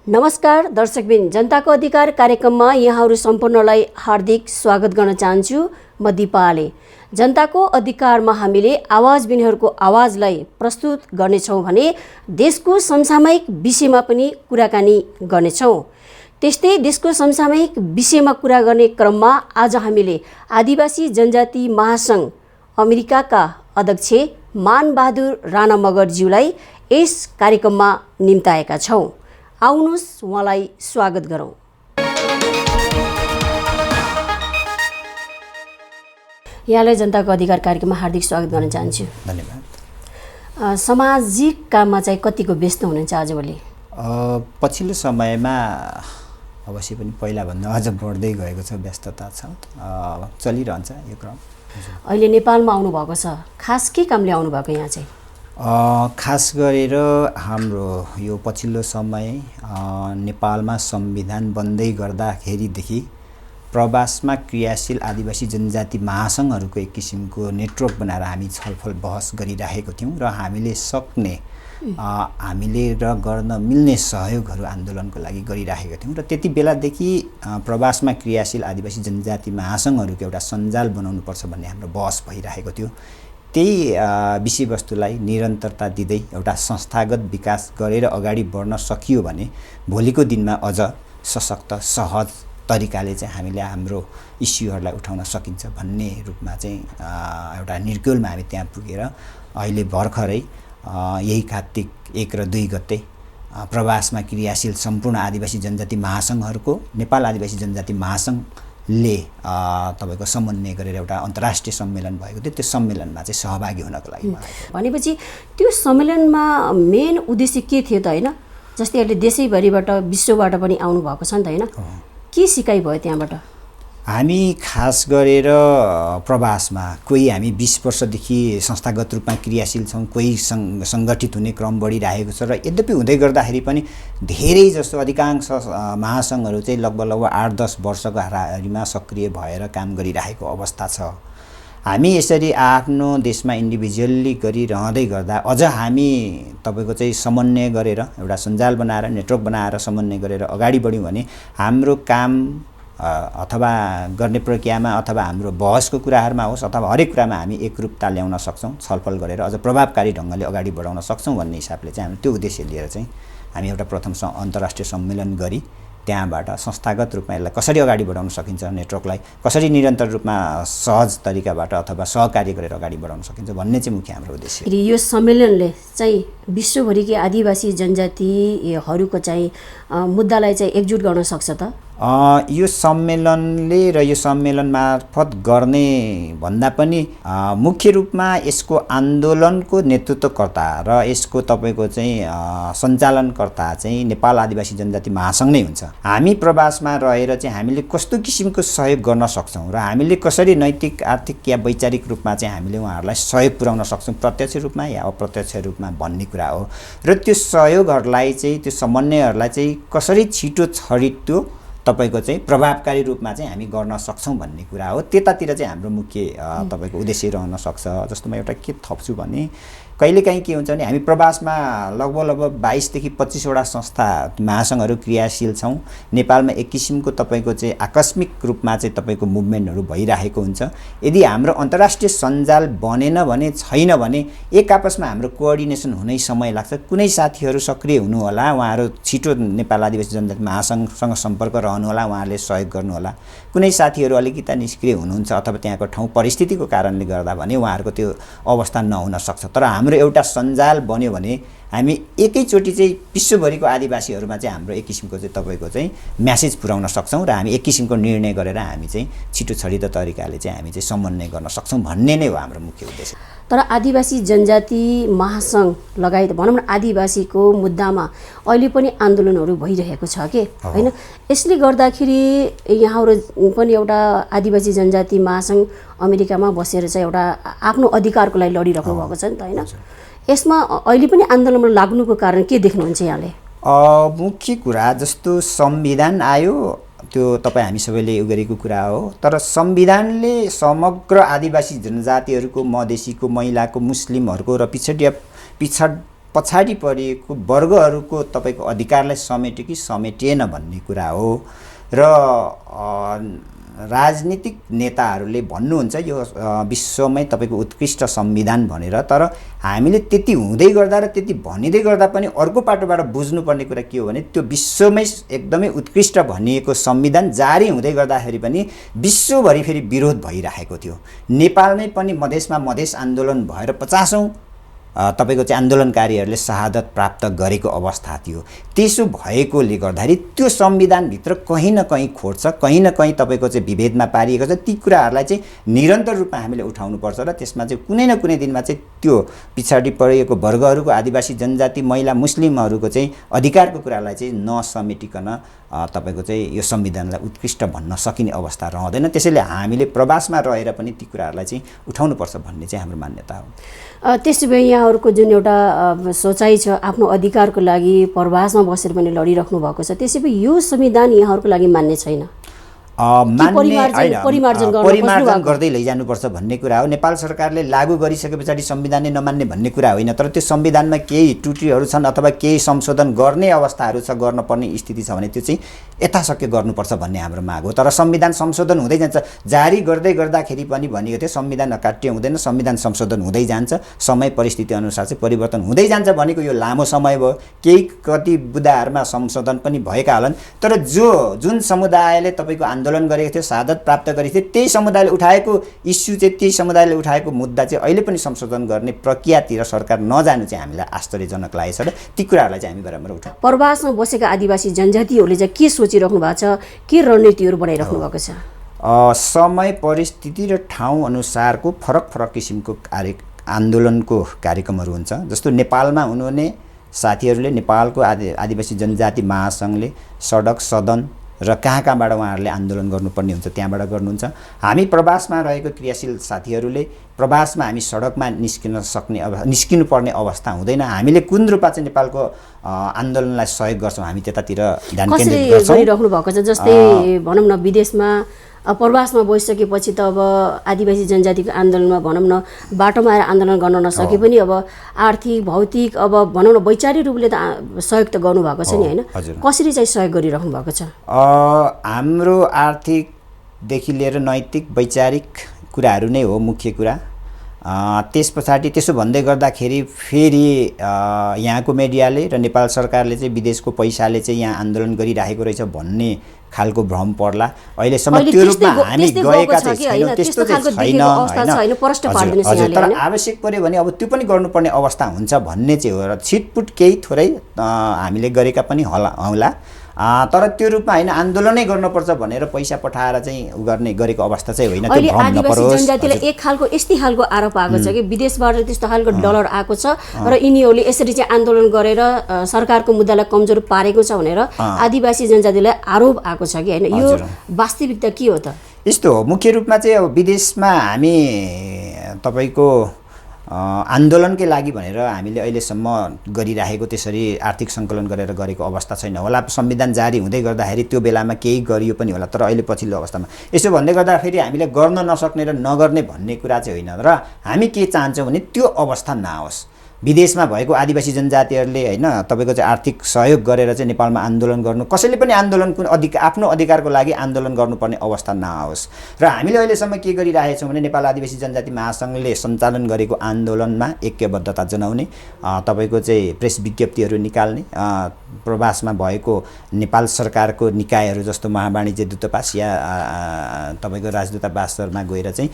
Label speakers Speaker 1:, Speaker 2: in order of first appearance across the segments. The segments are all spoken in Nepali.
Speaker 1: नमस्कार दर्शकबिन, जनताको अधिकार कार्यक्रममा यहाँहरू सम्पूर्णलाई हार्दिक स्वागत गर्न चाहन्छु। म दिपाले। जनताको अधिकारमा हामीले आवाजबिनहरूको आवाजलाई प्रस्तुत गर्नेछौँ भने देशको समसामयिक विषयमा पनि कुराकानी गर्नेछौँ। त्यस्तै देशको समसामयिक विषयमा कुरा गर्ने क्रममा आज हामीले आदिवासी जनजाति महासङ्घ अमेरिकाका अध्यक्ष मानबहादुर राणा मगरज्यूलाई यस कार्यक्रममा निम्ताएका छौँ। आउनुहोस् उहाँलाई स्वागत गरौँ। यहाँलाई जनताको अधिकार कार्यक्रममा हार्दिक स्वागत गर्न चाहन्छु।
Speaker 2: धन्यवाद।
Speaker 1: सामाजिक काममा चाहिँ कतिको व्यस्त हुनुहुन्छ आजभोलि?
Speaker 2: पछिल्लो समयमा अवश्य पनि पहिलाभन्दा अझ बढ्दै गएको छ, व्यस्तता छ, चलिरहन्छ यो क्रम।
Speaker 1: अहिले नेपालमा आउनुभएको छ, खास के कामले आउनुभएको यहाँ चाहिँ?
Speaker 2: खास गरेर हाम्रो यो पछिल्लो समय नेपालमा संविधान बन्दै गर्दाखेरिदेखि प्रवासमा क्रियाशील आदिवासी जनजाति महासङ्घहरूको एक किसिमको नेटवर्क बनाएर हामी छलफल बहस गरिरहेको थियौँ र हामीले सक्ने हामीले गर्न मिल्ने सहयोगहरू आन्दोलनको लागि गरिरहेका थियौँ र त्यति बेलादेखि प्रवासमा क्रियाशील आदिवासी जनजाति महासङ्घहरूको एउटा सञ्जाल बनाउनुपर्छ भन्ने हाम्रो बहस भइरहेको थियो। त्यही विषयवस्तुलाई निरन्तरता दिँदै एउटा संस्थागत विकास गरेर अगाडि बढ्न सकियो भने भोलिको दिनमा अझ सशक्त सहज तरिकाले चाहिँ हामीले हाम्रो इस्युहरूलाई उठाउन सकिन्छ भन्ने रूपमा चाहिँ एउटा निर्गोलमा हामी त्यहाँ पुगेर अहिले भर्खरै यही कार्तिक 1 र 2 गते प्रवासमा क्रियाशील सम्पूर्ण आदिवासी जनजाति महासङ्घहरूको नेपाल आदिवासी जनजाति महासङ्घले तपाईँको समन्वय गरेर एउटा अन्तर्राष्ट्रिय सम्मेलन भएको थियो। त्यो सम्मेलनमा चाहिँ सहभागी हुनको लागि
Speaker 1: भनेपछि त्यो सम्मेलनमा मेन उद्देश्य के थियो त, होइन? जस्तै अहिले देशैभरिबाट विश्वबाट पनि आउनुभएको छ नि त, होइन? के सिकाइ भयो त्यहाँबाट?
Speaker 2: हामी खास गरेर प्रवासमा कोही हामी 20 वर्षदेखि संस्थागत रूपमा क्रियाशील छौँ, कोही सङ्गठित हुने क्रम बढिरहेको छ र यद्यपि हुँदै गर्दाखेरि पनि धेरै जस्तो अधिकांश महासङ्घहरू चाहिँ लगभग 8-10 वर्षको हाराहारीमा सक्रिय भएर काम गरिरहेको अवस्था छ। हामी यसरी आफ्नो देशमा इन्डिभिजुअल्ली गरिरहँदै गर्दा अझ हामी तपाईँको चाहिँ समन्वय गरेर एउटा सञ्जाल बनाएर नेटवर्क बनाएर समन्वय गरेर अगाडि बढ्यौँ भने हाम्रो काम अथवा गर्ने प्रक्रियामा अथवा हाम्रो बहसको कुराहरूमा होस् अथवा हरेक कुरामा हामी एकरूपता ल्याउन सक्छौँ, छलफल गरेर अझ प्रभावकारी ढङ्गले अगाडि बढाउन सक्छौँ भन्ने हिसाबले चाहिँ हामी त्यो उद्देश्य लिएर चाहिँ हामी एउटा प्रथम अन्तर्राष्ट्रिय सम्मेलन गरी त्यहाँबाट संस्थागत रूपमा यसलाई कसरी अगाडि बढाउन सकिन्छ, नेटवर्कलाई कसरी निरन्तर रूपमा सहज तरिकाबाट अथवा सहकार्य गरेर अगाडि बढाउन सकिन्छ भन्ने चाहिँ मुख्य हाम्रो उद्देश्य।
Speaker 1: यो सम्मेलनले चाहिँ विश्वभरिकै आदिवासी जनजातिहरूको चाहिँ मुद्दालाई चाहिँ एकजुट गर्न सक्छ त?
Speaker 2: यो सम्मेलनले र यो सम्मेलन मार्फत गर्ने भन्दा पनि मुख्य रूपमा यसको आन्दोलनको नेतृत्वकर्ता र यसको तपाईँको चाहिँ सञ्चालनकर्ता चाहिँ नेपाल आदिवासी जनजाति महासङ्घ नै हुन्छ। हामी प्रवासमा रहेर चाहिँ हामीले कस्तो किसिमको सहयोग गर्न सक्छौँ र हामीले कसरी नैतिक, आर्थिक या वैचारिक रूपमा चाहिँ हामीले उहाँहरूलाई सहयोग पुर्याउन सक्छौँ प्रत्यक्ष रूपमा या अप्रत्यक्ष रूपमा भन्ने कुरा हो। र त्यो सहयोगहरूलाई चाहिँ त्यो समन्वयहरूलाई चाहिँ कसरी छिटो छरितो तपाईँको चाहिँ प्रभावकारी रूपमा चाहिँ हामी गर्न सक्छौँ भन्ने कुरा हो। त्यतातिर चाहिँ हाम्रो मुख्य तपाईँको उद्देश्य रहन सक्छ। जस्तो म एउटा के थप्छु भने कहिलेकाहीँ के हुन्छ भने हामी प्रवासमा लगभग 22देखि 25वटा संस्था महासङ्घहरू क्रियाशील छौँ। नेपालमा एक किसिमको तपाईँको चाहिँ आकस्मिक रूपमा चाहिँ तपाईँको मुभमेन्टहरू भइरहेको हुन्छ। यदि हाम्रो अन्तर्राष्ट्रिय सञ्जाल बनेन भने छैन भने एक आपसमा हाम्रो कोअर्डिनेसन हुनै समय लाग्छ। कुनै साथीहरू सक्रिय हुनुहोला, उहाँहरू छिटो नेपाल आदिवासी जनजाति महासङ्घसँग सम्पर्क रहनुहोला, उहाँहरूले सहयोग गर्नुहोला। कुनै साथीहरू अलिकति निष्क्रिय हुनुहुन्छ अथवा त्यहाँको ठाउँ परिस्थितिको कारणले गर्दा भने उहाँहरूको त्यो अवस्था नहुन सक्छ। तर हाम्रो एउटा सञ्जाल बन्यो भने हामी एकैचोटि चाहिँ विश्वभरिको आदिवासीहरूमा चाहिँ हाम्रो एक किसिमको चाहिँ तपाईँको चाहिँ म्यासेज पुर्याउन सक्छौँ र हामी एक किसिमको निर्णय गरेर हामी चाहिँ छिटो छरितो तरिकाले चाहिँ हामी चाहिँ समन्वय गर्न सक्छौँ भन्ने नै हो हाम्रो मुख्य उद्देश्य।
Speaker 1: तर आदिवासी जनजाति महासङ्घ लगायत भनौँ न आदिवासीको मुद्दामा अहिले पनि आन्दोलनहरू भइरहेको छ के, होइन? यसले गर्दाखेरि यहाँहरू पनि एउटा आदिवासी जनजाति महासङ्घ अमेरिकामा बसेर चाहिँ एउटा आफ्नो अधिकारको लागि लडिराख्नु भएको छ नि त, होइन? यसमा अहिले पनि आन्दोलनमा लाग्नुको कारण के देख्नुहुन्छ यहाँले?
Speaker 2: मुख्य कुरा जस्तो संविधान आयो त्यो तपाईँ हामी सबैले यो गरेको कुरा हो। तर संविधानले समग्र आदिवासी जनजातिहरूको, मधेसीको, महिलाको, मुस्लिमहरूको र पिछडिया पछाडि परिएको वर्गहरूको तपाईँको अधिकारलाई समेट्यो कि समेटिएन भन्ने कुरा हो। र राजनीतिक नेताहरूले भन्नुहुन्छ यो विश्वमै तपाईँको उत्कृष्ट संविधान भनेर, तर हामीले त्यति हुँदै गर्दा र त्यति भनिँदै गर्दा पनि अर्को पाटोबाट बुझ्नुपर्ने कुरा के हो भने त्यो विश्वमै एकदमै उत्कृष्ट भनिएको संविधान जारी हुँदै गर्दाखेरि पनि विश्वभरि फेरि विरोध भइरहेको थियो। नेपालमै पनि मधेसमा मधेस आन्दोलन भएर 50औं तपाईँको चाहिँ आन्दोलनकारीहरूले शहादत प्राप्त गरेको अवस्था थियो। त्यसो भएकोले गर्दाखेरि त्यो संविधानभित्र कहीँ न कहीँ खोट छ, कहीँ न कहीँ तपाईँको चाहिँ विभेदमा पारिएको छ। ती कुराहरूलाई चाहिँ निरन्तर रूपमा हामीले उठाउनुपर्छ र त्यसमा चाहिँ कुनै न कुनै दिनमा चाहिँ त्यो पछाडि परेको वर्गहरूको, आदिवासी जनजाति, महिला, मुस्लिमहरूको चाहिँ अधिकारको कुरालाई चाहिँ नसमेटिकन तपाईँको चाहिँ यो संविधानलाई उत्कृष्ट भन्न सकिने अवस्था रहँदैन। त्यसैले हामीले प्रवासमा रहेर पनि ती कुराहरूलाई चाहिँ उठाउनुपर्छ भन्ने चाहिँ हाम्रो मान्यता हो।
Speaker 1: त्यसो भए यहाँहरूको जुन एउटा सोचाइ छ आफ्नो अधिकारको लागि प्रवासमा बसेर पनि लडिराख्नु भएको छ, त्यसै भए यो संविधान यहाँहरूको लागि मान्य छैन?
Speaker 2: परिमार्जन गर्दै लैजानुपर्छ भन्ने कुरा हो। नेपाल सरकारले लागू गरिसके पछाडि संविधानै नमान्ने भन्ने कुरा होइन, तर त्यो संविधानमा केही त्रुटिहरू छन् अथवा केही संशोधन गर्ने अवस्थाहरू छ, गर्नुपर्ने स्थिति छ भने त्यो चाहिँ यथाशक्य गर्नुपर्छ भन्ने हाम्रो माग हो। तर संविधान संशोधन हुँदै जान्छ, जारी गर्दै गर्दाखेरि पनि भनेको थियो संविधान अकाट्य हुँदैन, संविधान संशोधन हुँदै जान्छ, समय परिस्थिति अनुसार चाहिँ परिवर्तन हुँदै जान्छ भनेको यो लामो समय भयो। केही कति बुदाहरूमा संशोधन पनि भएका होलान्, तर जुन समुदायले तपाईँको आन्दोलन गरेको थियो, शहादत प्राप्त गरेको थियो, त्यही समुदायले उठाएको इस्यु चाहिँ, त्यही समुदायले उठाएको मुद्दा चाहिँ अहिले पनि संशोधन गर्ने प्रक्रियातिर सरकार नजानु चाहिँ हामीलाई आश्चर्यजनक लागेको छ र ती कुराहरूलाई चाहिँ हामी बराबर उठाउँ।
Speaker 1: प्रवासमा बसेका आदिवासी जनजातिहरूले चाहिँ के सोचिराख्नु भएको छ, के रणनीतिहरू बनाइराख्नु भएको छ?
Speaker 2: समय परिस्थिति र ठाउँ अनुसारको फरक फरक किसिमको आन्दोलनको कार्यक्रमहरू हुन्छ। जस्तो नेपालमा हुनुहुने साथीहरूले नेपालको आदिवासी जनजाति महासङ्घले सडक सदन र कहाँबाट उहाँहरूले आन्दोलन गर्नुपर्ने हुन्छ त्यहाँबाट गर्नुहुन्छ। हामी प्रवासमा रहेको क्रियाशील साथीहरूले प्रवासमा हामी सडकमा निस्किनु पर्ने अवस्था हुँदैन। हामीले कुन रूपमा चाहिँ नेपालको आन्दोलनलाई सहयोग गर्छौँ हामी त्यतातिर ध्यान केन्द्रित गर्छौँ।
Speaker 1: कसरी गरिराख्नु भएको छ? जस्तै भनौँ न विदेशमा प्रवासमा बसिसकेपछि त अब आदिवासी जनजातिको आन्दोलनमा भनौँ न बाटोमा आएर आन्दोलन गर्न नसके पनि अब आर्थिक भौतिक अब भनौँ न वैचारिक रूपले त सहयोग त गर्नुभएको छ नि, होइन? कसरी चाहिँ सहयोग गरिराख्नु भएको छ?
Speaker 2: हाम्रो आर्थिकदेखि लिएर नैतिक वैचारिक कुराहरू नै हो मुख्य कुरा। त्यस पछाडि त्यसो भन्दै गर्दाखेरि फेरि यहाँको मिडियाले र नेपाल सरकारले चाहिँ विदेशको पैसाले चाहिँ यहाँ आन्दोलन गरिरहेको रहेछ भन्ने खालको भ्रम पर्ला। अहिलेसम्म त्यो रूपमा हामी गएका चाहिँ छैनौँ, त्यस्तो चाहिँ छैन, होइन। तर आवश्यक पऱ्यो भने अब त्यो पनि गर्नुपर्ने अवस्था हुन्छ भन्ने चाहिँ हो र छिटपुट केही थोरै हामीले गरेका पनि होला। तर त्यो रूपमा होइन आन्दोलनै गर्नुपर्छ भनेर पैसा पठाएर चाहिँ गरेको अवस्था चाहिँ होइन।
Speaker 1: अहिले आदिवासी जनजातिलाई एक खालको यस्तै खालको आरोप आएको छ कि विदेशबाट त्यस्तो खालको डलर आएको छ र यिनीहरूले यसरी चाहिँ आन्दोलन गरेर सरकारको मुद्दालाई कमजोर पारेको छ भनेर आदिवासी जनजातिलाई आरोप आएको छ कि, होइन? यो वास्तविकता के हो त?
Speaker 2: यस्तो हो, मुख्य रूपमा चाहिँ अब विदेशमा हामी तपाईँको आन्दोलनकै लागि भनेर हामीले अहिलेसम्म गरिरहेको त्यसरी आर्थिक सङ्कलन गरेर गरेको अवस्था छैन होला। संविधान जारी हुँदै गर्दाखेरि त्यो बेलामा केही गरियो पनि होला, तर अहिले पछिल्लो अवस्थामा यसो भन्दै गर्दाखेरि हामीले गर्न नसक्ने र नगर्ने भन्ने कुरा चाहिँ होइन। र हामी के चाहन्छौँ भने त्यो अवस्था नआओस्। विदेशमा भएको आदिवासी जनजातिहरूले होइन तपाईँको चाहिँ आर्थिक सहयोग गरेर चाहिँ नेपालमा आन्दोलन गर्नु, कसैले पनि आन्दोलन आफ्नो अधिकारको लागि आन्दोलन गर्नुपर्ने अवस्था नआओस्। र हामीले अहिलेसम्म के गरिरहेछौँ भने नेपाल आदिवासी जनजाति महासङ्घले सञ्चालन गरेको आन्दोलनमा ऐक्यबद्धता जनाउने, तपाईँको चाहिँ प्रेस विज्ञप्तिहरू निकाल्ने, प्रवासमा भएको नेपाल सरकारको निकायहरू जस्तो महावाणिज्य दूतावास या तपाईँको राजदूतावासहरूमा गएर चाहिँ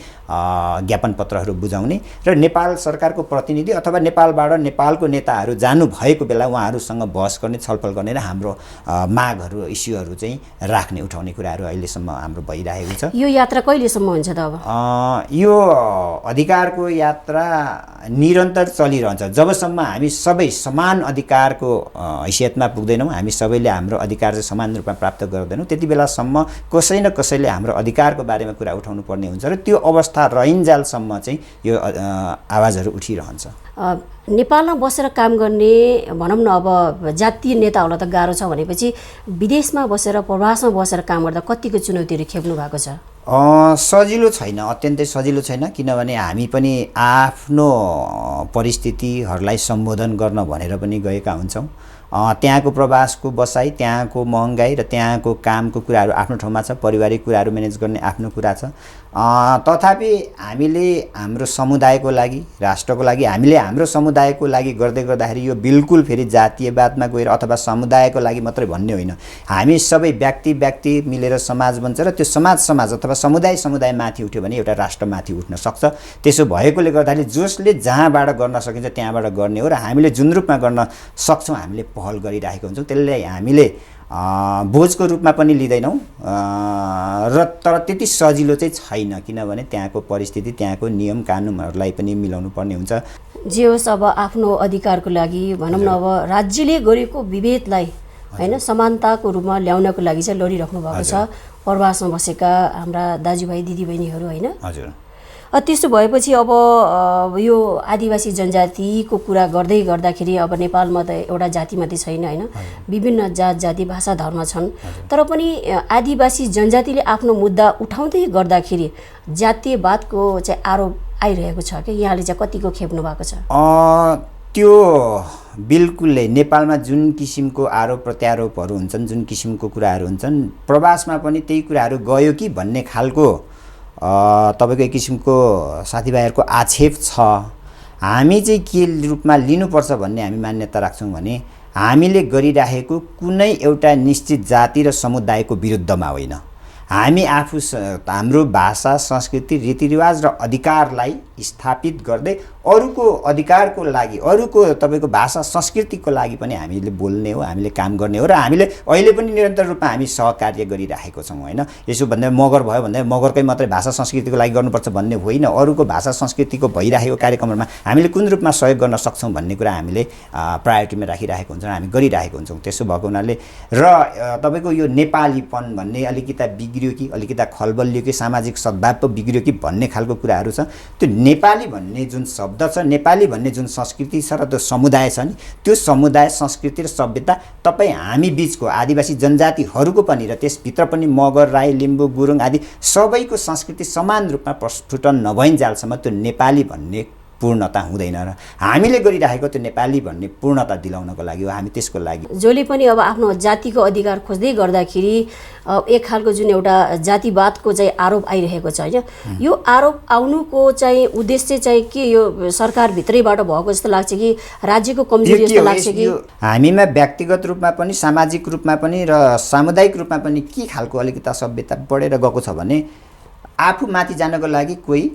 Speaker 2: ज्ञापन पत्रहरू बुझाउने र नेपाल सरकारको प्रतिनिधि अथवा नेपालको नेताहरू जानु भएको बेला उहाँहरूसँग बहस गर्ने, छलफल गर्ने र हाम्रो मागहरू इस्युहरू चाहिँ राख्ने, उठाउने कुराहरू अहिलेसम्म हाम्रो भइरहेको छ।
Speaker 1: यो यात्रा कहिलेसम्म हुन्छ त? अब
Speaker 2: यो अधिकारको यात्रा निरन्तर चलिरहन्छ जबसम्म हामी सबै समान अधिकारको हैसियतमा पुग्दैनौँ, हामी सबैले हाम्रो अधिकार चाहिँ समान रूपमा प्राप्त गर्दैनौँ, त्यति बेलासम्म कसै न कसैले हाम्रो अधिकारको बारेमा कुरा उठाउनु पर्ने हुन्छ र त्यो अवस्था रहन्जालसम्म चाहिँ यो आवाजहरू उठिरहन्छ।
Speaker 1: नेपालमा बसेर काम गर्ने भनौँ न अब जातीय नेताहरूलाई त गाह्रो छ भनेपछि विदेशमा बसेर प्रवासमा बसेर काम गर्दा कतिको चुनौतीहरू खेप्नु भएको छ?
Speaker 2: सजिलो छैन, अत्यन्तै सजिलो छैन, किनभने हामी पनि आफ्नो परिस्थितिहरूलाई सम्बोधन गर्न भनेर पनि गएका हुन्छौँ। त्यहाँको प्रवासको बसाइ, त्यहाँको महँगाई र त्यहाँको कामको कुराहरू आफ्नो ठाउँमा छ, पारिवारिक कुराहरू म्यानेज गर्ने आफ्नो कुरा छ। तथापि हामीले हाम्रो समुदायको लागि, राष्ट्रको लागि, हामीले हाम्रो समुदायको लागि गर्दै गर्दाखेरि यो बिल्कुल फेरि जातीयवादमा गएर अथवा समुदायको लागि मात्रै भन्ने होइन, हामी सबै व्यक्ति मिलेर समाज बन्छ र त्यो समाज अथवा समुदाय माथि उठ्यो भने एउटा राष्ट्र माथि उठ्न सक्छ। त्यसो भएकोले गर्दाखेरि जसले जहाँबाट गर्न सकिन्छ त्यहाँबाट गर्ने हो र हामीले जुन रूपमा गर्न सक्छौँ हामीले पहल गरिरहेको हुन्छौँ। त्यसले हामीले बोझको रूपमा पनि लिँदैनौँ र तर त्यति सजिलो चाहिँ छैन, किनभने त्यहाँको परिस्थिति, त्यहाँको नियम कानुनहरूलाई पनि मिलाउनु पर्ने हुन्छ।
Speaker 1: जे होस्, अब आफ्नो अधिकारको लागि भनौँ न, अब राज्यले गरेको विभेदलाई होइन समानताको रूपमा ल्याउनको लागि चाहिँ लडिराख्नु भएको छ प्रवासमा बसेका हाम्रा दाजुभाइ दिदीबहिनीहरू होइन।
Speaker 2: हजुर।
Speaker 1: त्यसो भएपछि अब यो आदिवासी जनजातिको कुरा गर्दै गर्दाखेरि अब नेपालमा त एउटा जाति मात्रै छैन होइन, विभिन्न जात जाति भाषा धर्म छन्। तर पनि आदिवासी जनजातिले आफ्नो मुद्दा उठाउँदै गर्दाखेरि जातीयवादको चाहिँ आरोप आइरहेको छ कि यहाँले चाहिँ कतिको खेप्नु भएको छ?
Speaker 2: त्यो बिल्कुलै नेपालमा जुन किसिमको आरोप प्रत्यारोपहरू हुन्छन्, जुन किसिमको कुराहरू हुन्छन्, प्रवासमा पनि त्यही कुराहरू गयो कि भन्ने खालको तपाईँको एक किसिमको साथीभाइहरूको आक्षेप छ। हामी चाहिँ के रूपमा लिनुपर्छ भन्ने हामी मान्यता राख्छौँ भने हामीले गरिरहेको कुनै एउटा निश्चित जाति र समुदायको विरुद्धमा होइन, हामी आफू हाम्रो भाषा, संस्कृति, रीतिरिवाज र अधिकारलाई स्थापित गर्दै अरूको अधिकारको लागि, अरूको तपाईँको भाषा संस्कृतिको लागि पनि हामीले बोल्ने हो, हामीले काम गर्ने हो र हामीले अहिले पनि निरन्तर रूपमा हामी सहकार्य गरिरहेको छौँ होइन। यसो भन्दा मगर भयो भन्दा मगरकै मात्रै भाषा संस्कृतिको लागि गर्नुपर्छ भन्ने होइन, अरूको भाषा संस्कृतिको भइरहेको कार्यक्रमहरूमा हामीले कुन रूपमा सहयोग गर्न सक्छौँ भन्ने कुरा हामीले प्रायोरिटीमा राखिरहेको हुन्छौँ, हामी गरिरहेको हुन्छौँ। त्यसो भएको हुनाले र तपाईँको यो नेपालीपन भन्ने अलिकता बिग्रियो कि, अलिकता खलबलियो कि, सामाजिक सद्भाव पो बिग्रियो कि भन्ने खालको कुराहरू छ। त्यो नेपाली भन्ने जुन शब्द छ, नेपाली भन्ने जुन संस्कृति छ र त्यो समुदाय छ नि, त्यो समुदाय, संस्कृति र सभ्यता तपाईँ हामी बिचको आदिवासी जनजातिहरूको पनि र त्यसभित्र पनि मगर, राई, लिम्बू, गुरुङ आदि सबैको संस्कृति समान रूपमा प्रस्फुटन नभइन्जेलसम्म त्यो नेपाली भन्ने पूर्णता हुँदैन र हामीले गरिरहेको त्यो नेपाली भन्ने पूर्णता दिलाउनको लागि हो, हामी त्यसको लागि।
Speaker 1: जसले पनि अब आफ्नो जातिको अधिकार खोज्दै गर्दाखेरि एक खालको जुन एउटा जातिवादको चाहिँ आरोप आइरहेको छ होइन, यो आरोप आउनुको चाहिँ उद्देश्य चाहिँ के, यो सरकारभित्रैबाट भएको जस्तो लाग्छ कि राज्यको कमजोरी जस्तो लाग्छ कि?
Speaker 2: हामीमा व्यक्तिगत रूपमा पनि, सामाजिक रूपमा पनि र सामुदायिक रूपमा पनि के खालको अलिकता सभ्यता बढेर गएको छ भने आफू माथि जानको लागि कोही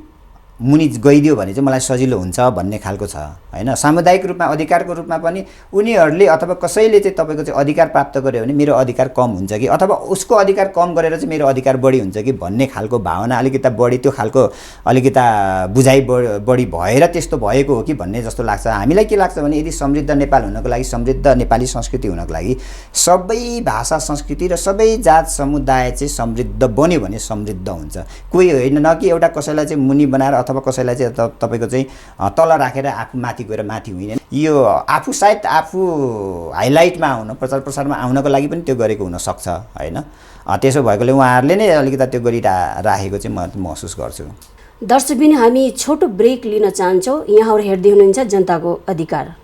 Speaker 2: मुनि गइदियो भने चाहिँ मलाई सजिलो हुन्छ भन्ने खालको छ होइन। सामुदायिक रूपमा, अधिकारको रूपमा पनि उनीहरूले अथवा कसैले चाहिँ तपाईँको चाहिँ अधिकार प्राप्त गर्यो भने मेरो अधिकार कम हुन्छ कि, अथवा उसको अधिकार कम गरेर चाहिँ मेरो अधिकार बढी हुन्छ कि भन्ने खालको भावना अलिकता बढी, त्यो खालको अलिकता बुझाइ बढी भएर त्यस्तो भएको हो कि भन्ने जस्तो लाग्छ। हामीलाई के लाग्छ भने यदि समृद्ध नेपाल हुनको लागि, समृद्ध नेपाली संस्कृति हुनको लागि सबै भाषा, संस्कृति र सबै जात समुदाय चाहिँ समृद्ध बन्यो भने समृद्ध हुन्छ। कोही होइन न कि एउटा कसैलाई चाहिँ मुनि बनाएर अथवा कसैलाई चाहिँ तपाईँको चाहिँ तल राखेर आफू माथि गएर माथि हुँदैन। यो आफू सायद आफू हाइलाइटमा आउन, प्रचार प्रसारमा आउनको लागि पनि त्यो गरेको हुनसक्छ होइन। त्यसो भएकोले उहाँहरूले नै अलिकता त्यो गरिराखेको चाहिँ म महसुस गर्छु।
Speaker 1: दर्शकबिन, हामी छोटो ब्रेक लिन चाहन्छौँ। यहाँहरू हेर्दै हुनुहुन्छ जनताको अधिकार।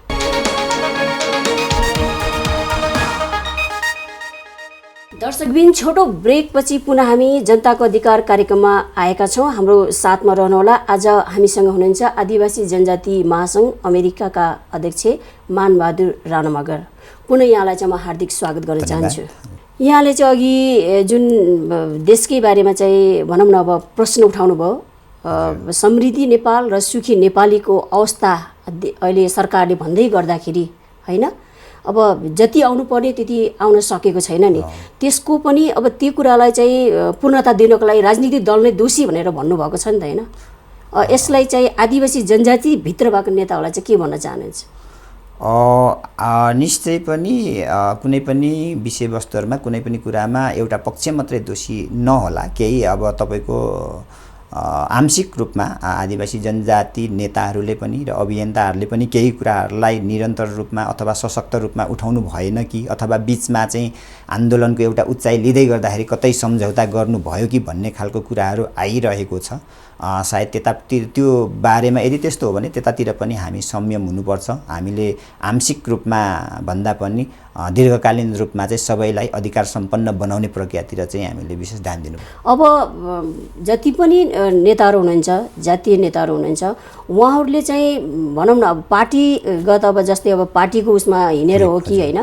Speaker 1: दर्शकबिन, छोटो ब्रेकपछि पुनः हामी जनताको अधिकार कार्यक्रममा आएका छौँ। हाम्रो साथमा रहनुहोला। आज हामीसँग हुनुहुन्छ आदिवासी जनजाति महासङ्घ अमेरिकाका अध्यक्ष मानबहादुर राणा मगर। पुनः यहाँलाई चाहिँ म हार्दिक स्वागत गर्न चाहन्छु। यहाँले चाहिँ अघि जुन देशकै बारेमा चाहिँ भनौँ न अब प्रश्न उठाउनु भयो, समृद्धि नेपाल र सुखी नेपालीको अवस्था अहिले सरकारले भन्दै गर्दाखेरि होइन, अब जति आउनुपर्ने त्यति आउन सकेको छैन नि, त्यसको पनि अब त्यो कुरालाई चाहिँ पूर्णता दिनको लागि राजनीतिक दल नै दोषी भनेर भन्नुभएको छ नि त होइन। यसलाई चाहिँ आदिवासी जनजाति भित्र भएको नेताहरूलाई चाहिँ के भन्न चाहनुहुन्छ?
Speaker 2: निश्चय पनि कुनै पनि विषयवस्तुहरूमा, कुनै पनि कुरामा एउटा पक्ष मात्रै दोषी नहोला। केही अब तपाईँको आंशिक रूपमा आदिवासी जनजाति नेताहरूले पनि र अभियन्ताहरूले पनि केही कुराहरूलाई निरन्तर रूपमा अथवा सशक्त रूपमा उठाउनु भएन कि अथवा बीचमा चाहिँ आन्दोलनको एउटा उचाइ लिँदै गर्दाखेरि कतै सम्झौता गर्नुभयो कि भन्ने खालको कुराहरू आइरहेको छ। सायद त्यतातिर त्यो बारेमा यदि त्यस्तो हो भने त्यतातिर पनि हामी संयम हुनुपर्छ। हामीले आंशिक रूपमा भन्दा पनि दीर्घकालीन रूपमा चाहिँ सबैलाई अधिकार सम्पन्न बनाउने प्रक्रियातिर चाहिँ हामीले विशेष ध्यान दिनु।
Speaker 1: अब जति पनि नेताहरू हुनुहुन्छ, जातीय नेताहरू हुनुहुन्छ, उहाँहरूले चाहिँ भनौँ न अब पार्टीगत अब जस्तै अब पार्टीको उसमा हिँडेर हो कि होइन,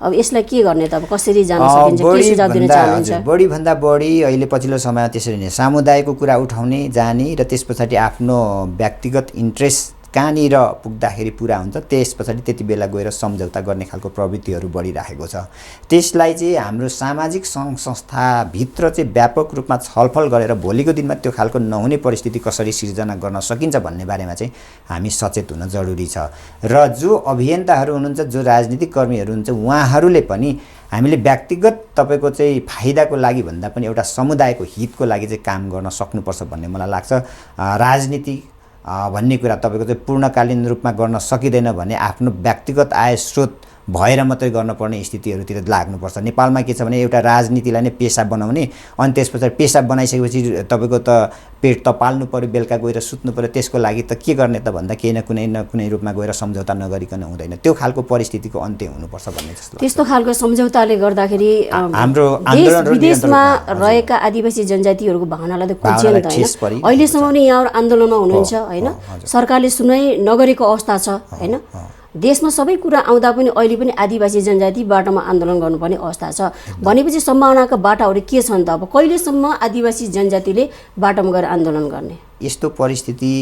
Speaker 1: अब यसलाई के गर्ने त, अब कसरी जान सकिन्छ, के सुझाव दिन चाहनुहुन्छ?
Speaker 2: बढीभन्दा बढी अहिले पछिल्लो समयमा त्यसरी नै समुदायको कुरा उठाउने जाने र त्यस पछाडि आफ्नो व्यक्तिगत इन्ट्रेस्ट कहाँनिर पुग्दाखेरि पुरा हुन्छ त्यस पछाडि त्यति बेला गएर सम्झौता गर्ने खालको प्रवृत्तिहरू बढिरहेको छ। त्यसलाई चाहिँ हाम्रो सामाजिक सङ्घ संस्थाभित्र चाहिँ व्यापक रूपमा छलफल गरेर भोलिको दिनमा त्यो खालको नहुने परिस्थिति कसरी सिर्जना गर्न सकिन्छ भन्ने बारेमा चाहिँ हामी सचेत हुन जरुरी छ। र जो अभियन्ताहरू हुनुहुन्छ, जो राजनीतिक कर्मीहरू हुनुहुन्छ, उहाँहरूले पनि हामीले व्यक्तिगत तपाईँको चाहिँ फाइदाको लागि भन्दा पनि एउटा समुदायको हितको लागि चाहिँ काम गर्न सक्नुपर्छ भन्ने मलाई लाग्छ। राजनीति भन्ने कुरा तपाईँको चाहिँ पूर्णकालीन रूपमा गर्न सकिँदैन भने आफ्नो व्यक्तिगत आय स्रोत भएर मात्रै गर्नुपर्ने स्थितिहरूतिर लाग्नुपर्छ। नेपालमा के छ भने एउटा राजनीतिलाई नै पेसा बनाउने, अनि त्यस पछाडि पेसा बनाइसकेपछि तपाईँको त पेट त पाल्नु पऱ्यो, बेलुका गएर सुत्नु पऱ्यो, त्यसको लागि त के गर्ने त भन्दा केही न कुनै रूपमा गएर सम्झौता नगरिकन हुँदैन। त्यो खालको परिस्थितिको अन्त्य हुनुपर्छ भन्ने जस्तो।
Speaker 1: त्यस्तो खालको सम्झौताले गर्दाखेरि
Speaker 2: हाम्रो
Speaker 1: विदेशमा रहेका आदिवासी जनजातिहरूको भावनालाई त खोजियो नि त होइन। अहिलेसम्म पनि यहाँहरू आन्दोलनमा हुनुहुन्छ होइन, सरकारले सुनाइ नगरेको अवस्था छ होइन। देशमा सबै कुरा आउँदा पनि अहिले पनि आदिवासी जनजाति बाटोमा आन्दोलन गर्नुपर्ने अवस्था छ भनेपछि सम्भावनाका बाटाहरू के छन् त? अब कहिलेसम्म आदिवासी जनजातिले बाटोमा गएर आन्दोलन गर्ने?
Speaker 2: यस्तो परिस्थिति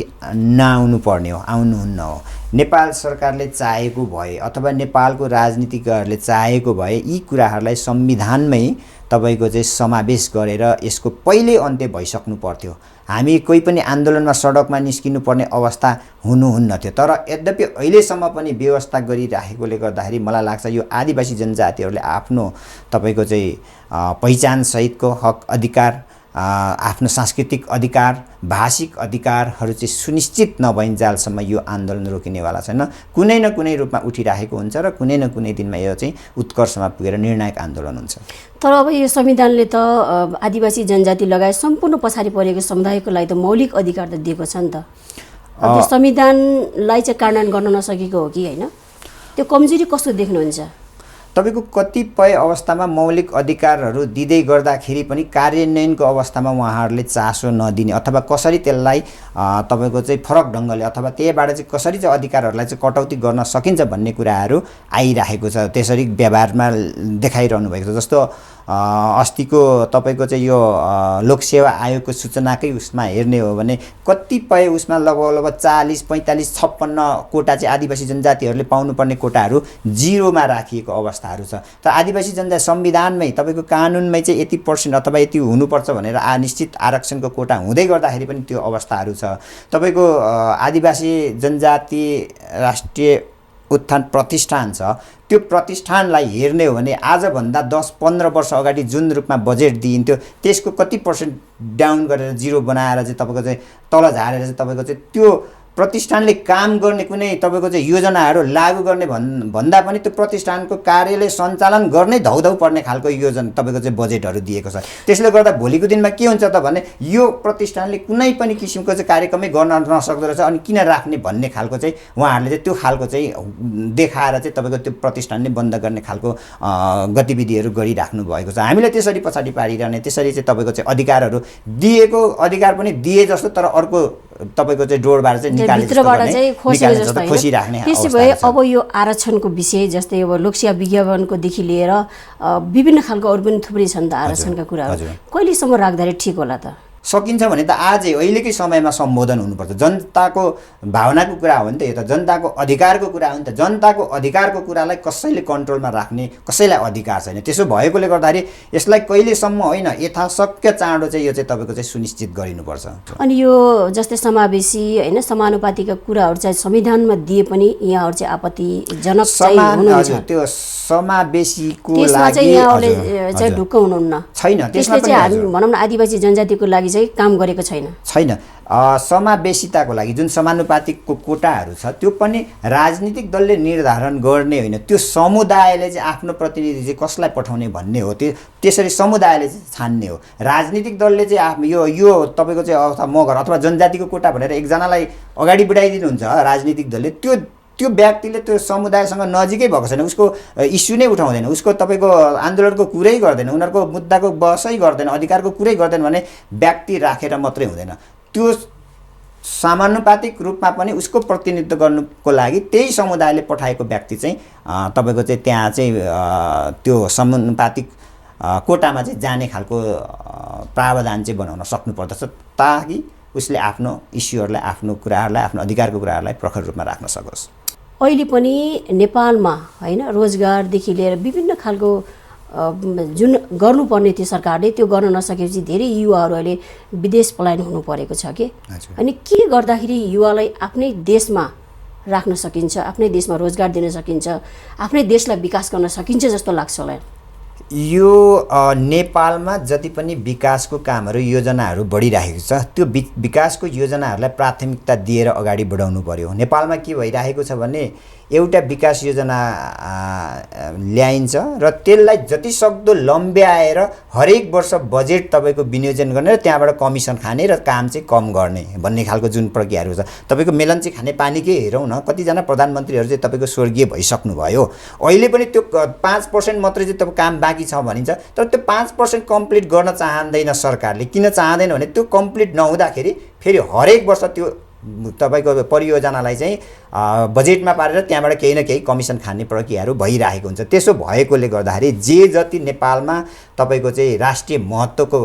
Speaker 2: नआउनु पर्ने हो, आउनुहुन्न हो। नेपाल सरकारले चाहेको भए अथवा नेपालको राजनीतिज्ञहरूले चाहेको भए यी कुराहरूलाई संविधानमै तपाईँको चाहिँ समावेश गरेर यसको पहिले अन्त्य भइसक्नु पर्थ्यो। हामी कोही पनि आन्दोलनमा सडकमा निस्किनु पर्ने अवस्था हुनुहुन्न थियो। तर यद्यपि अहिलेसम्म पनि व्यवस्था गरिराखेकोले गर्दाखेरि मलाई लाग्छ यो आदिवासी जनजातिहरूले आफ्नो तपाईँको चाहिँ पहिचानसहितको हक अधिकार, आफ्नो सांस्कृतिक अधिकार, भाषिक अधिकारहरू चाहिँ सुनिश्चित नभइन्जेलसम्म यो आन्दोलन रोकिनेवाला छैन। कुनै न कुनै रूपमा उठिरहेको हुन्छ र कुनै न कुनै दिनमा यो चाहिँ उत्कर्षमा पुगेर निर्णायक आन्दोलन हुन्छ।
Speaker 1: तर अब यो संविधानले त आदिवासी जनजाति लगायत सम्पूर्ण पछाडि परेको समुदायको लागि त मौलिक अधिकार त दिएको छ नि त। त्यो संविधानलाई चाहिँ कार्यान्वयन गर्न नसकेको हो कि होइन? त्यो कमजोरी कस्तो देख्नुहुन्छ?
Speaker 2: तपाईँको कतिपय अवस्थामा मौलिक अधिकारहरू दिँदै गर्दाखेरि पनि कार्यान्वयनको अवस्थामा उहाँहरूले चासो नदिने अथवा कसरी त्यसलाई तपाईँको चाहिँ फरक ढङ्गले अथवा त्यहीबाट चाहिँ कसरी चाहिँ अधिकारहरूलाई चाहिँ कटौती गर्न सकिन्छ भन्ने कुराहरू आइरहेको छ। त्यसरी व्यवहारमा देखाइरहनु भएको छ। जस्तो अस्तिको तपाईँको चाहिँ यो लोकसेवा आयोगको सूचनाकै उसमा हेर्ने हो भने कतिपय उसमा लगभग 40, 45, 56 कोटा चाहिँ आदिवासी जनजातिहरूले पाउनुपर्ने कोटाहरू जिरोमा राखिएको अवस्थाहरू छ। त आदिवासी जनजाति संविधानमै तपाईँको कानुनमै चाहिँ यति % अथवा यति हुनुपर्छ भनेर निश्चित आरक्षणको कोटा हुँदै गर्दाखेरि पनि त्यो अवस्थाहरू छ। तपाईँको आदिवासी जनजाति राष्ट्रिय उत्थान प्रतिष्ठान छ, त्यो प्रतिष्ठानलाई हेर्ने हो भने आजभन्दा 10-15 वर्ष अगाडि जुन रूपमा बजेट दिइन्थ्यो त्यसको कति % डाउन गरेर जिरो बनाएर चाहिँ तपाईँको चाहिँ तल झारेर चाहिँ तपाईँको चाहिँ त्यो प्रतिष्ठानले काम गर्ने कुनै तपाईँको चाहिँ योजनाहरू लागू गर्ने भन्दा पनि त्यो प्रतिष्ठानको कार्यले सञ्चालन गर्नै धौधौ पर्ने खालको योजना तपाईँको चाहिँ बजेटहरू दिएको छ। त्यसले गर्दा भोलिको दिनमा के हुन्छ त भने यो प्रतिष्ठानले कुनै पनि किसिमको चाहिँ कार्यक्रमै गर्न नसक्दो रहेछ, अनि किन राख्ने भन्ने खालको चाहिँ उहाँहरूले चाहिँ त्यो खालको चाहिँ देखाएर चाहिँ तपाईँको त्यो प्रतिष्ठानले बन्द गर्ने खालको गतिविधिहरू गरिराख्नु भएको छ। हामीले त्यसरी पछाडि पारिरहने, त्यसरी चाहिँ तपाईँको चाहिँ अधिकारहरू दिएको अधिकार पनि दिए जस्तो तर अर्को तपाईँको चाहिँ डोरबाट चाहिँ
Speaker 1: भित्रबाट चाहिँ खोसिराख्ने। त्यसो भए अब यो आरक्षणको विषय जस्तै अब लोकसेवा विज्ञापनकोदेखि लिएर विभिन्न खालको अरू पनि थुप्रै छन् त आरक्षणका कुराहरू, कहिलेसम्म राख्दाखेरि ठिक होला त?
Speaker 2: सकिन्छ भने त आजै अहिलेकै समयमा सम्बोधन हुनुपर्छ। जनताको भावनाको कुरा हो नि त, यो त जनताको अधिकारको कुरा हो नि त। जनताको अधिकारको कुरालाई कसैले कन्ट्रोलमा राख्ने कसैलाई अधिकार छैन। त्यसो भएकोले गर्दाखेरि यसलाई कहिलेसम्म होइन यथाशक्य चाँडो चाहिँ यो चाहिँ तपाईँको चाहिँ सुनिश्चित गरिनुपर्छ।
Speaker 1: अनि यो जस्तै समावेशी होइन समानुपातिका कुराहरू चाहिँ संविधानमा दिए पनि यहाँहरू चाहिँ आपत्तिजनक चाहिँ हुनुहुन्छ।
Speaker 2: त्यो समावेशीको
Speaker 1: लागि चाहिँ यहाँहरूले चाहिँ ढुक्क हुनुहुन्न।
Speaker 2: छैन, त्यसमा
Speaker 1: त्यसले
Speaker 2: पनि
Speaker 1: चाहिँ हामी
Speaker 2: हजुर
Speaker 1: भनौँ न आदिवासी जनजातिको लागि चाहिँ काम गरेको छैन।
Speaker 2: छैन। समावेशिताको लागि जुन समानुपातिकको कोटाहरू छ त्यो पनि राजनीतिक दलले निर्धारण गर्ने होइन, त्यो समुदायले चाहिँ आफ्नो प्रतिनिधि चाहिँ कसलाई पठाउने भन्ने हो। त्यसरी समुदायले चाहिँ छान्ने हो। राजनीतिक दलले चाहिँ आफ्नो यो तपाईँको चाहिँ अथवा मगर अथवा जनजातिको कोटा भनेर एकजनालाई अगाडि बढाइदिनुहुन्छ राजनीतिक दलले, त्यो व्यक्तिले त्यो समुदायसँग नजिकै भएको छैन, उसको इस्यु नै उठाउँदैन, उसको तपाईँको आन्दोलनको कुरै गर्दैन, उनीहरूको मुद्दाको बहसै गर्दैन, अधिकारको कुरै गर्दैन भने व्यक्ति राखेर मात्रै हुँदैन। त्यो समानुपातिक रूपमा पनि उसको प्रतिनिधित्व गर्नुको लागि त्यही समुदायले पठाएको व्यक्ति चाहिँ तपाईँको चाहिँ त्यहाँ चाहिँ त्यो समानुपातिक कोटामा चाहिँ जाने खालको प्रावधान चाहिँ बनाउन सक्नुपर्दछ, ताकि उसले आफ्नो इस्युहरूलाई, आफ्नो कुराहरूलाई, आफ्नो अधिकारको कुराहरूलाई प्रखर रूपमा राख्न सकोस्।
Speaker 1: अहिले पनि नेपालमा होइन रोजगारदेखि लिएर विभिन्न खालको जुन गर्नुपर्ने थियो सरकारले त्यो गर्न नसकेपछि धेरै युवाहरू अहिले विदेश पलायन हुनु परेको छ कि। अनि के गर्दाखेरि युवालाई आफ्नै देशमा राख्न सकिन्छ, आफ्नै देशमा रोजगार दिन सकिन्छ, आफ्नै देशलाई विकास गर्न सकिन्छ जस्तो लाग्छ होला?
Speaker 2: यो नेपालमा जति पनि विकासको कामहरू योजनाहरू बढिरहेको छ त्यो विकासको योजनाहरूलाई प्राथमिकता दिएर अगाडि बढाउनु पर्यो। नेपालमा के भइरहेको छ भने एउटा विकास योजना ल्याइन्छ र त्यसलाई जति सक्दो लम्ब्याएर हरेक वर्ष बजेट तपाईँको विनियोजन गर्ने र त्यहाँबाट कमिसन खाने र काम चाहिँ कम गर्ने भन्ने खालको जुन प्रक्रियाहरू छ। तपाईँको मेलन्ची खाने पानीकै हेरौँ न, कतिजना प्रधानमन्त्रीहरू चाहिँ तपाईँको स्वर्गीय भइसक्नुभयो, अहिले पनि त्यो 5% मात्रै चाहिँ तपाईँ काम बाँकी छ भनिन्छ, तर त्यो 5% कम्प्लिट गर्न चाहँदैन सरकारले। किन चाहँदैन भने त्यो कम्प्लिट नहुँदाखेरि फेरि हरेक वर्ष त्यो तपाईँको परियोजनालाई चाहिँ बजेटमा पारेर त्यहाँबाट केही न केही कमिसन खाने प्रक्रियाहरू भइरहेको हुन्छ। त्यसो भएकोले गर्दाखेरि जे जति नेपालमा तपाईँको चाहिँ राष्ट्रिय महत्त्वको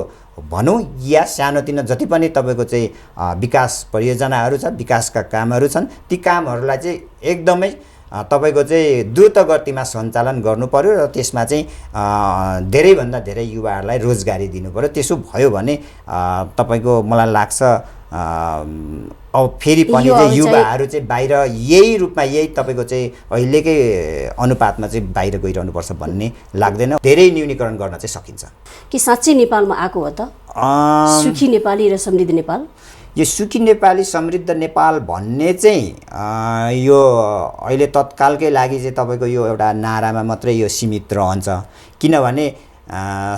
Speaker 2: भनौँ या सानोतिनो जति पनि तपाईँको चाहिँ विकास परियोजनाहरू छ, विकासका कामहरू छन्, ती कामहरूलाई चाहिँ एकदमै तपाईँको चाहिँ द्रुत गतिमा सञ्चालन गर्नु पर्यो र त्यसमा चाहिँ धेरैभन्दा धेरै युवाहरूलाई रोजगारी दिनु पर्यो। त्यसो भयो भने तपाईँको मलाई लाग्छ अब फेरि पनि चाहिँ युवाहरू चाहिँ बाहिर यही रूपमा यही तपाईँको चाहिँ अहिलेकै अनुपातमा चाहिँ बाहिर गइरहनुपर्छ भन्ने लाग्दैन, धेरै न्यूनीकरण गर्न चाहिँ सकिन्छ।
Speaker 1: कि साँच्चै नेपालमा आएको हो त सुखी नेपाली र समृद्ध नेपाल?
Speaker 2: यो सुखी नेपाली समृद्ध नेपाल भन्ने चाहिँ यो अहिले तत्कालकै लागि चाहिँ तपाईँको यो एउटा नारामा मात्रै यो सीमित रहन्छ। किनभने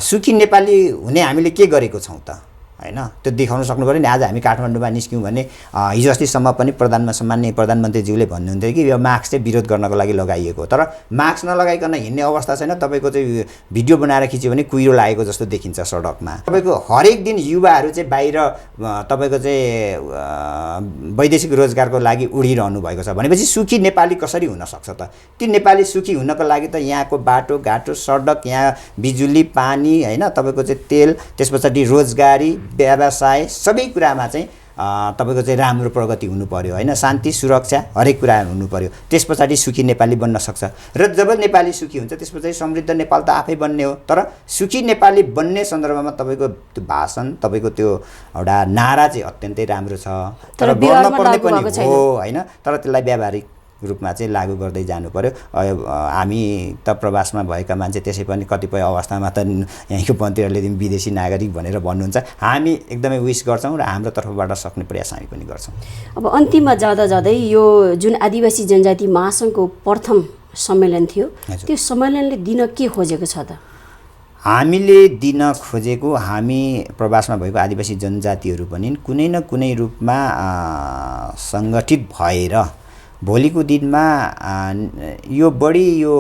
Speaker 2: सुखी नेपाली हुने हामीले के गरेको छौँ त, हैन? त्यो देखाउन सक्नु पर्यो नि। आज हामी काठमाडौँमा निस्क्यौँ भने हिजो अस्तिसम्म पनि सम्माननीय प्रधानमन्त्रीज्यूले भन्नुहुन्थ्यो कि यो मास्क चाहिँ विरोध गर्नको लागि लगाइएको हो, तर मास्क नलगाइकन हिँड्ने अवस्था छैन। तपाईँको चाहिँ भिडियो बनाएर खिच्यो भने कुहिरो लागेको जस्तो देखिन्छ सडकमा। तपाईँको हरेक दिन युवाहरू चाहिँ बाहिर तपाईँको चाहिँ वैदेशिक रोजगारको लागि उडिरहनु भएको छ भनेपछि सुखी नेपाली कसरी हुनसक्छ त? ती नेपाली सुखी हुनको लागि त यहाँको बाटोघाटो, सडक, यहाँ बिजुली, पानी, होइन, तपाईँको चाहिँ तेल, त्यस पछाडि रोजगारी, व्यवसाय, सबै कुरामा चाहिँ तपाईँको चाहिँ राम्रो प्रगति हुनु पर्यो, होइन? शान्ति, सुरक्षा, हरेक कुरा हुनु पर्यो। त्यस पछाडि सुखी नेपाली बन्न सक्छ र जब नेपाली सुखी हुन्छ त्यस पछाडि समृद्ध नेपाल त आफै बन्ने हो। तर सुखी नेपाली बन्ने सन्दर्भमा तपाईँको त्यो भाषण, तपाईँको त्यो एउटा नारा चाहिँ अत्यन्तै राम्रो छ, तर गर्नुपर्ने पनि हो, होइन? तर त्यसलाई व्यावहारिक रूपमा चाहिँ लागू गर्दै जानु पर्यो। हामी त प्रवासमा भएका मान्छे त्यसै पनि कतिपय अवस्थामा त यहीँको मन्त्रीहरूले विदेशी नागरिक भनेर भन्नुहुन्छ। हामी एकदमै विश गर्छौँ र हाम्रो तर्फबाट सक्ने प्रयास हामी पनि गर्छौँ।
Speaker 1: अब अन्तिममा जाँदा जाँदै यो जुन आदिवासी जनजाति महासङ्घको प्रथम सम्मेलन थियो, त्यो सम्मेलनले दिन के खोजेको छ त?
Speaker 2: हामीले दिन खोजेको, हामी प्रवासमा भएको आदिवासी जनजातिहरू पनि कुनै न कुनै रूपमा सङ्गठित भएर भोलिको दिनमा यो बढी यो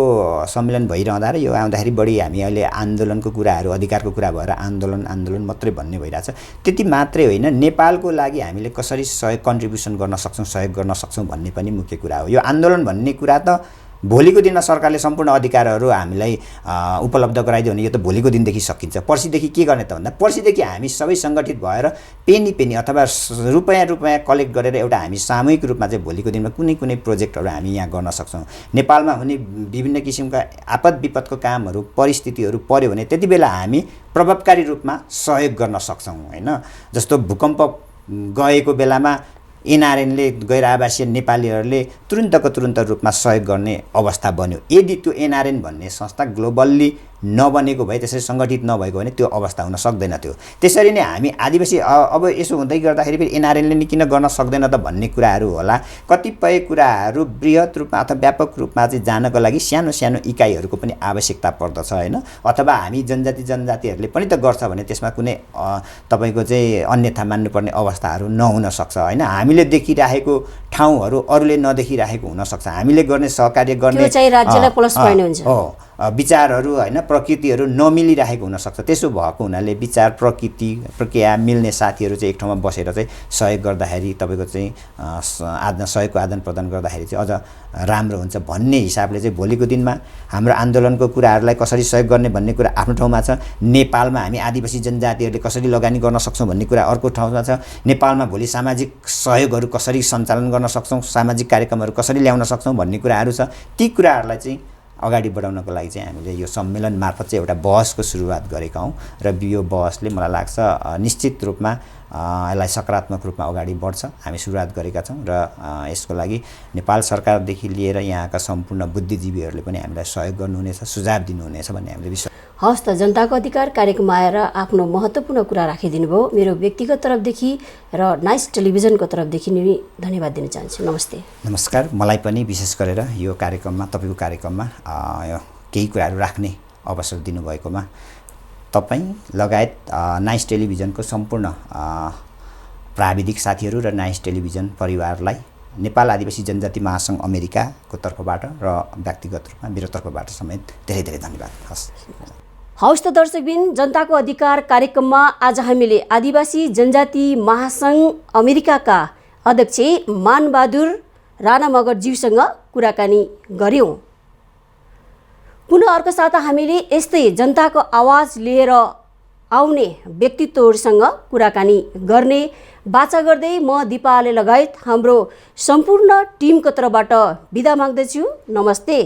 Speaker 2: सम्मेलन भइरहँदा र यो आउँदाखेरि बढी हामी अहिले आन्दोलनको कुराहरू, अधिकारको कुरा भएर आन्दोलन मात्रै भन्ने भइरहेछ। त्यति मात्रै होइन, नेपालको लागि हामीले कसरी कन्ट्रिब्युसन गर्न सक्छौँ, सहयोग गर्न सक्छौँ भन्ने पनि मुख्य कुरा हो। यो आन्दोलन भन्ने कुरा त भोलिको दिनमा सरकारले सम्पूर्ण अधिकारहरू हामीलाई उपलब्ध गराइदियो भने यो त भोलिको दिनदेखि सकिन्छ। पर्सिदेखि के गर्ने त भन्दा पर्सिदेखि हामी सबै सङ्गठित भएर पेनी अथवा रुपैयाँ कलेक्ट गरेर एउटा हामी सामूहिक रूपमा चाहिँ भोलिको दिनमा कुनै प्रोजेक्टहरू हामी यहाँ गर्न सक्छौँ। नेपालमा हुने विभिन्न किसिमका आपद विपदको कामहरू, परिस्थितिहरू पर्यो भने त्यति बेला हामी प्रभावकारी रूपमा सहयोग गर्न सक्छौँ, होइन? जस्तो भूकम्प गएको बेलामा एनआरएनले, गैर आवासीय नेपालीहरूले तुरुन्त रूपमा सहयोग गर्ने अवस्था बन्यो। यदि त्यो एनआरएन भन्ने संस्था ग्लोबल्ली नबनेको भए, त्यसरी सङ्गठित नभएको भने त्यो अवस्था हुन सक्दैन थियो। त्यसरी नै हामी आदिवासी अब यसो हुँदै गर्दाखेरि फेरि एनआरएलले नि किन गर्न सक्दैन त भन्ने कुराहरू होला। कतिपय कुराहरू बृहत रूपमा अथवा व्यापक रूपमा चाहिँ जानको लागि सानो सानो इकाइहरूको पनि आवश्यकता पर्दछ होइन। अथवा हामी जनजातिहरूले पनि त गर्छ भने त्यसमा कुनै तपाईँको चाहिँ अन्यथा मान्नुपर्ने अवस्थाहरू नहुन सक्छ होइन। हामीले देखिरहेको ठाउँहरू अरूले नदेखिरहेको हुनसक्छ। हामीले गर्ने सहकार्य गर्ने
Speaker 1: त्यो चाहिँ राज्यलाई प्लस पोइन्ट हुन्छ।
Speaker 2: हो, विचारहरू होइन प्रकृतिहरू नमिलिरहेको हुनसक्छ। त्यसो भएको हुनाले विचार प्रकृति प्रक्रिया मिल्ने साथीहरू चाहिँ एक ठाउँमा बसेर चाहिँ सहयोग गर्दाखेरि तपाईँको चाहिँ सहयोगको आदान प्रदान गर्दाखेरि चाहिँ अझ राम्रो हुन्छ भन्ने हिसाबले चाहिँ भोलिको दिनमा हाम्रो आन्दोलनको कुराहरूलाई कसरी सहयोग गर्ने भन्ने कुरा आफ्नो ठाउँमा छ। नेपालमा हामी आदिवासी जनजातिहरूले कसरी लगानी गर्न सक्छौँ भन्ने कुरा अर्को ठाउँमा छ। नेपालमा भोलि सामाजिक सहयोगहरू कसरी सञ्चालन गर्न सक्छौँ, सामाजिक कार्यक्रमहरू कसरी ल्याउन सक्छौँ भन्ने कुराहरू छ। ती कुराहरूलाई चाहिँ अगाडि बढाउनको लागि चाहिँ हामीले यो सम्मेलन मार्फत चाहिँ एउटा बहसको सुरुवात गरेका हौँ र यो बहसले मलाई लाग्छ निश्चित रूपमा यसलाई सकारात्मक रूपमा अगाडि बढ्छ। हामी सुरुवात गरेका छौँ र यसको लागि नेपाल सरकारदेखि लिएर यहाँका सम्पूर्ण बुद्धिजीवीहरूले पनि हामीलाई सहयोग गर्नुहुनेछ, सुझाव दिनुहुनेछ भन्ने हामीले विश्वास।
Speaker 1: हवस् त, जनताको अधिकार कार्यक्रममा आएर आफ्नो महत्त्वपूर्ण कुरा राखिदिनु भयो। मेरो व्यक्तिगत तर्फदेखि र नाइस टेलिभिजनको तर्फदेखि नि धन्यवाद दिन चाहन्छु। नमस्ते।
Speaker 2: नमस्कार। मलाई पनि विशेष गरेर यो कार्यक्रममा तपाईँको कार्यक्रममा केही कुराहरू राख्ने अवसर दिनुभएकोमा तपाईँ लगायत नाइस टेलिभिजनको सम्पूर्ण प्राविधिक साथीहरू र नाइस टेलिभिजन परिवारलाई नेपाल आदिवासी जनजाति महासङ्घ अमेरिकाको तर्फबाट र व्यक्तिगत रूपमा मेरो तर्फबाट समेत धेरै धेरै धन्यवाद।
Speaker 1: हवस् त दर्शकबिन, जनताको अधिकार कार्यक्रममा आज हामीले आदिवासी जनजाति महासङ्घ अमेरिकाका अध्यक्ष मानबहादुर राणा मगरज्यूसँग कुराकानी गऱ्यौँ। पुनः अर्को साता हामीले यस्तै जनताको आवाज लिएर आउने व्यक्तित्वहरूसँग कुराकानी गर्ने बाचा गर्दै म दिपाले लगायत हाम्रो सम्पूर्ण टिमको तर्फबाट बिदा माग्दछु। नमस्ते।